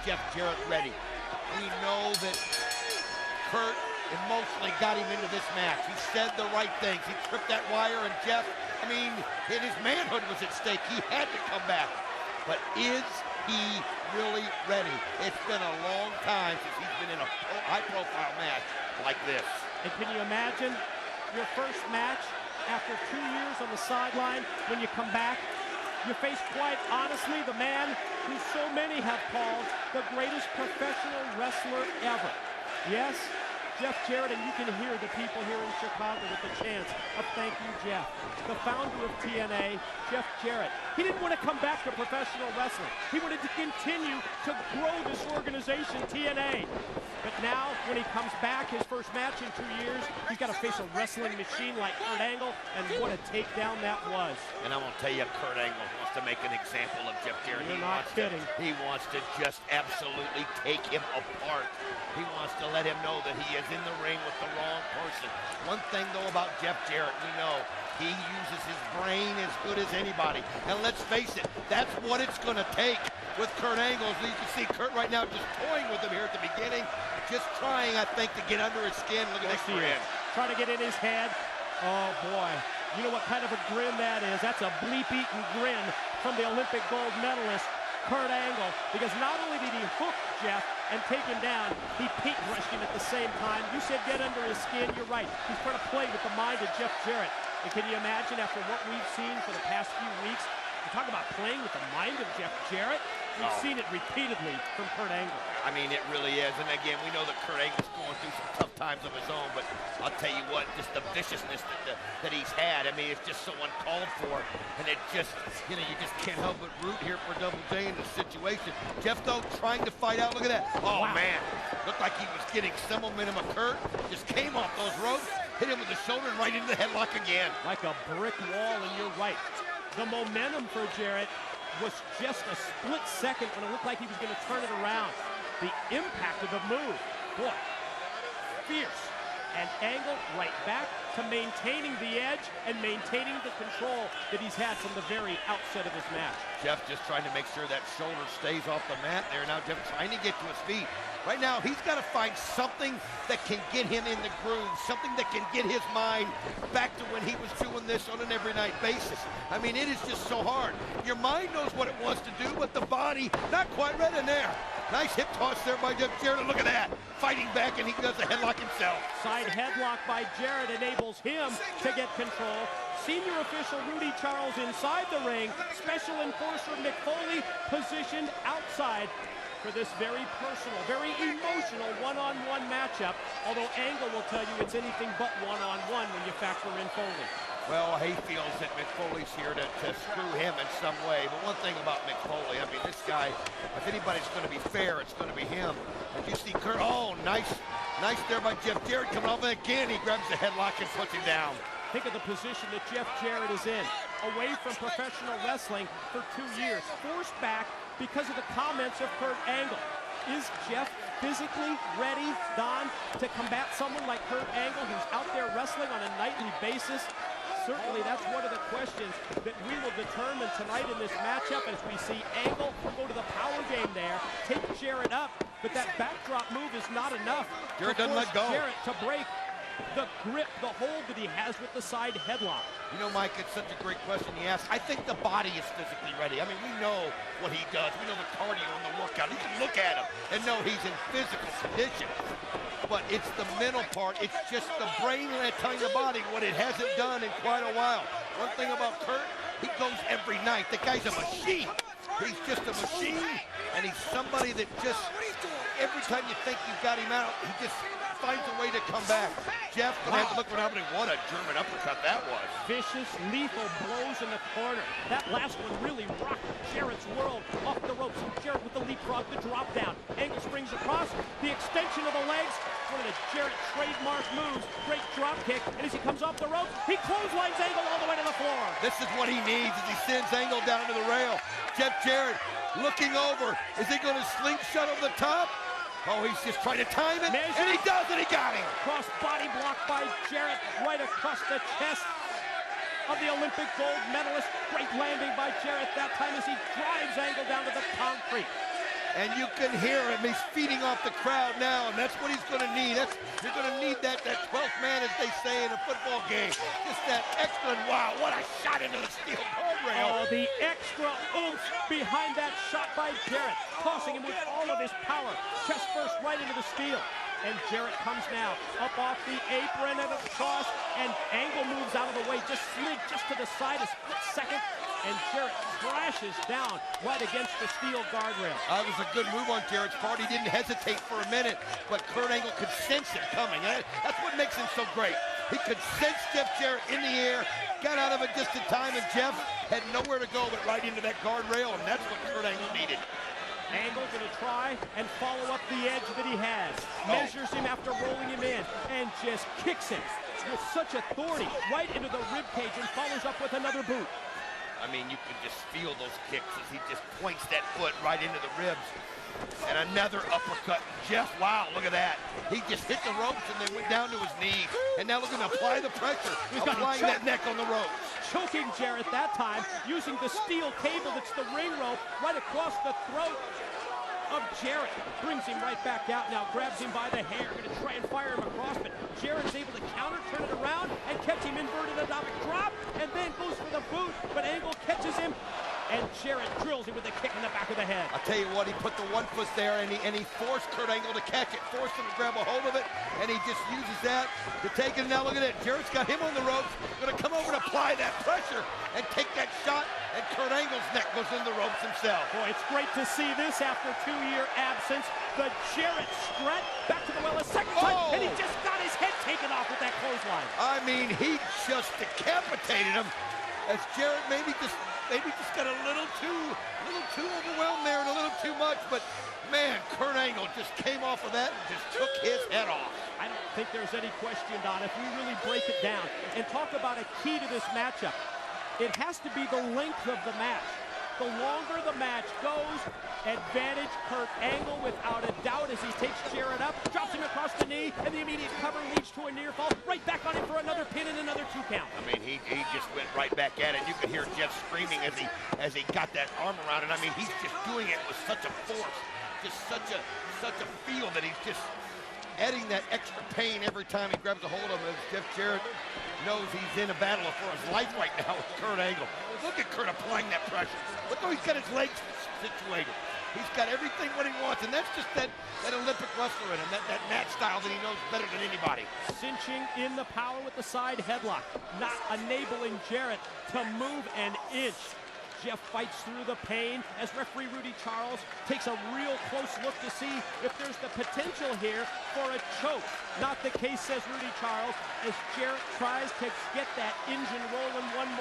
Jeff Jarrett ready. We know that Kurt emotionally got him into this match. He said the right things. He tripped that wire, and Jeff, I mean, his manhood was at stake. He had to come back. But is he really ready? It's been a long time since he's been in a high-profile match like this. And can you imagine your first match after 2 years on the sideline? When you come back, you face, quite honestly, the man who so many have called the greatest professional wrestler ever. Yes, Jeff Jarrett, and you can hear the people here in Chicago with the chants of "Thank you, Jeff." The founder of TNA, Jeff Jarrett. He didn't want to come back to professional wrestling. He wanted to continue to grow this organization, TNA. But now, when he comes back, his first match in 2 years, he's got to face a wrestling machine like Kurt Angle, and what a takedown that was. And I'm going to tell you, Kurt Angle wants to make an example of Jeff Jarrett. You're not kidding. He wants to just absolutely take him apart. He wants to let him know that he is in the ring with the wrong person. One thing, though, about Jeff Jarrett, we know he uses his brain as good as anybody. And let's face it, that's what it's going to take with Kurt Angle. As you can see Kurt right now just toying with him here at the beginning. Just trying, I think, to get under his skin. Look at that grin. Trying to get in his head. Oh, boy. You know what kind of a grin that is? That's a bleep-eaten grin from the Olympic gold medalist, Kurt Angle. Because not only did he hook Jeff and take him down, he paint brushed him at the same time. You said get under his skin. You're right. He's trying to play with the mind of Jeff Jarrett. And can you imagine, after what we've seen for the past few weeks, you talk about playing with the mind of Jeff Jarrett? We've seen it repeatedly from Kurt Angle. I mean, it really is. And again, we know that Kurt Angle's going through some tough times of his own, but I'll tell you what, just the viciousness that he's had, I mean, it's just so uncalled for. And it just, you know, you just can't help but root here for Double J in this situation. Jeff, though, trying to fight out. Look at that. Oh, wow. Man. Looked like he was getting some momentum of Kurt. Just came off those ropes, hit him with the shoulder, and right into the headlock again. Like a brick wall, and you're right. The momentum for Jarrett was just a split second when it looked like he was going to turn it around. The impact of the move, boy, fierce. And Angle right back to maintaining the edge and maintaining the control that he's had from the very outset of his match. Jeff just trying to make sure that shoulder stays off the mat there. Now Jeff trying to get to his feet. Right now, he's got to find something that can get him in the groove, something that can get his mind back to when he was doing this on an every night basis. I mean, it is just so hard. Your mind knows what it wants to do, but the body, not quite right in there. Nice hip toss there by Jeff Jarrett. Look at that. Fighting back, and he does the headlock himself. Side headlock by Jarrett enables him to get control. Senior official Rudy Charles inside the ring. Special enforcer Mick Foley positioned outside for this very personal, very emotional one-on-one matchup. Although Angle will tell you it's anything but one-on-one when you factor in Foley. Well, he feels that Mick Foley's here to screw him in some way. But one thing about Mick Foley, I mean, this guy, if anybody's going to be fair, it's going to be him. And you see Kurt, oh, nice there by Jeff Jarrett coming off, and again, he grabs the headlock and puts him down. Think of the position that Jeff Jarrett is in. Away from professional wrestling for 2 years. Forced back because of the comments of Kurt Angle. Is Jeff physically ready, Don, to combat someone like Kurt Angle who's out there wrestling on a nightly basis? Certainly, that's one of the questions that we will determine tonight in this matchup as we see Angle go to the power game there, take Jarrett up, but that backdrop move is not enough. Jarrett doesn't let go. Jarrett to break the grip, the hold that he has with the side headlock. You know, Mike, it's such a great question you ask. I think the body is physically ready. I mean, we know what he does. We know the cardio and the workout. You can look at him and know he's in physical condition. But it's the mental part. It's just the brain telling the body what it hasn't done in quite a while. One thing about Kurt, he goes every night. The guy's a machine. He's just a machine, and he's somebody that just, every time you think you've got him out, he just finds a way to come back. Jeff, gonna have to look what happened. What a German uppercut that was. Vicious, lethal blows in the corner. That last one really rocked Jarrett's world off the ropes. Jarrett with the leapfrog, the drop down. Angle springs across, the extension of the legs. One of the Jarrett trademark moves. Great drop kick, and as he comes off the ropes, he clotheslines Angle all the way to the floor. This is what he needs as he sends Angle down to the rail. Jeff Jarrett looking over. Is he going to slingshot over the top? Oh, he's just trying to time it, and he does it, he got him. Cross body block by Jarrett, right across the chest of the Olympic gold medalist. Great landing by Jarrett that time as he drives Angle down to the concrete. And you can hear him. He's feeding off the crowd now, and that's what he's going to need. You're going to need that 12th man, as they say in a football game. Just that extra, and wow, what a shot into the steel guardrail. Oh, the extra oomph behind that shot by Jarrett, tossing him with all of his power, chest first right into the steel. And Jarrett comes now up off the apron and across, and Angle moves out of the way, just slid just to the side a split second, and Jarrett crashes down right against the steel guardrail. That was a good move on Jarrett's part. He didn't hesitate for a minute, but Kurt Angle could sense it coming. That's what makes him so great. He could sense Jeff Jarrett in the air, got out of it just in time, and Jeff had nowhere to go but right into that guardrail, and that's what Kurt Angle needed. Angle going to try and follow up the edge that he has. Measures him after rolling him in and just kicks him with such authority right into the rib cage and follows up with another boot. I mean, you can just feel those kicks as he just points that foot right into the ribs. And another uppercut. Jeff, wow, look at that. He just hit the ropes and then went down to his knees. And now looking to apply the pressure, applying that neck on the ropes. Choking Jarrett that time, using the steel cable that's the ring rope right across the throat of Jarrett. Brings him right back out now, grabs him by the hair, going to try and fire him across, but Jarrett's able to counter, turn it around, and catch him inverted atomic drop, and then goes for the boot, but Angle catches him, and Jarrett drills him with a kick in the back of the head. I'll tell you what, he put the one foot there, and he forced Kurt Angle to catch it, forced him to grab a hold of it, and he just uses that to take it. Now look at it, Jarrett's got him on the ropes, going to come over and apply that pressure and take that shot, and Kurt Angle's neck goes in the ropes himself. Boy, it's great to see this after 2-year absence. The Jarrett strut back to the well a second time, and he just got his head taken off with that clothesline. I mean, he just decapitated him as Jarrett maybe just got a little too overwhelmed there and a little too much, but man, Kurt Angle just came off of that and just took his head off. I don't think there's any question, Don, if we really break it down and talk about a key to this matchup, it has to be the length of the match. The longer the match goes, advantage Kurt Angle without a doubt as he takes Jarrett up, drops him across the knee, and the immediate cover leads to a near fall. Right back on him for another pin and another 2 count. I mean, he just went right back at it. You could hear Jeff screaming as he got that arm around it. I mean, he's just doing it with such a force, just such a feel that he's just adding that extra pain every time he grabs a hold of him, as Jeff Jarrett knows he's in a battle for his life right now with Kurt Angle. Look at Kurt applying that pressure. Look how he's got his legs situated. He's got everything what he wants, and that's just that Olympic wrestler in him, that match style that he knows better than anybody. Cinching in the power with the side headlock, not enabling Jarrett to move an inch. Jeff fights through the pain as referee Rudy Charles takes a real close look to see if there's the potential here for a choke. Not the case, says Rudy Charles, as Jarrett tries to get that engine rolling one more.